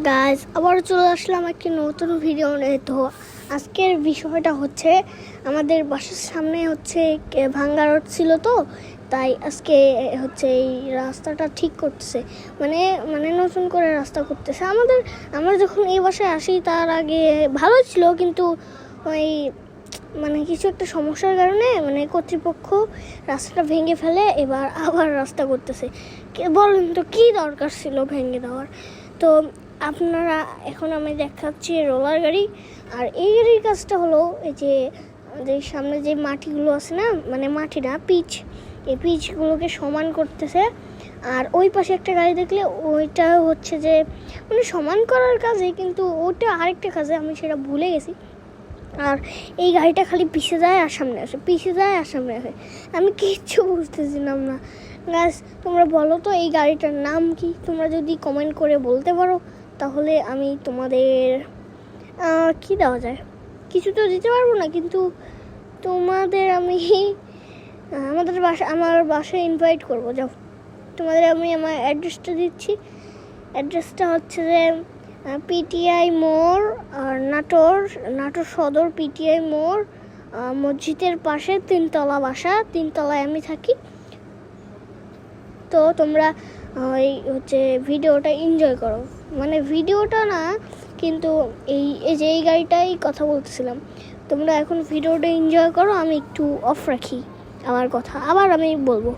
Guys, আবার চলে আসলাম একটি নতুন ভিডিও নিয়ে। তো আজকের বিষয়টা হচ্ছে আমাদের বাসার সামনে হচ্ছে ভাঙ্গা রোড ছিল, তো তাই আজকে হচ্ছে এই রাস্তাটা ঠিক করতেছে, মানে মানে নতুন করে রাস্তা করতেছে। আমরা যখন এই বাসায় আসি তার আগে ভালো ছিল, কিন্তু ওই মানে কিছু একটা সমস্যার কারণে মানে কর্তৃপক্ষ রাস্তাটা ভেঙে ফেলে, এবার আবার রাস্তা করতেছে। বলেন তো কী দরকার ছিল ভেঙে দেওয়ার? তো আপনারা এখন আমি দেখাচ্ছি রোলার গাড়ি। আর এই গাড়ির কাজটা হলো এই যে আমাদের সামনে যে মাটিগুলো আছে না, মানে মাটি না, পিচ, এই পিচগুলোকে সমান করতেছে। আর ওই পাশে একটা গাড়ি দেখলে ওইটা হচ্ছে যে মানে সমান করার কাজে, কিন্তু ওটা আরেকটা কাজে, আমি সেটা ভুলে গেছি। আর এই গাড়িটা খালি পিছিয়ে যায় আর সামনে আসে, পিছিয়ে যায় আর সামনে আসে, আমি কিচ্ছু বুঝতেছিলাম না। গাছ, তোমরা বলো তো এই গাড়িটার নাম কি? তোমরা যদি কমেন্ট করে বলতে পারো তাহলে আমি তোমাদের কি দেওয়া যায়, কিছু তো দিতে পারবো না, কিন্তু তোমাদের আমি আমার বাসায় ইনভাইট করবো। যাও, তোমাদের আমি আমার অ্যাড্রেসটা দিচ্ছি। অ্যাড্রেসটা হচ্ছে যে পিটিআই মোড়, আর নাটোর সদর পিটিআই মোড়, মসজিদের পাশে 3তলা বাসা, 3তলায় আমি থাকি। তো তোমরা এই হচ্ছে ভিডিওটা এনজয় করো, মানে ভিডিওটা না, কিন্তু এই যে এই গাড়িটাই কথা বলতেছিলাম। তোমরা এখন ভিডিওটা এনজয় করো, আমি একটু অফ রাখি আমার কথা, আবার আমি বলবো।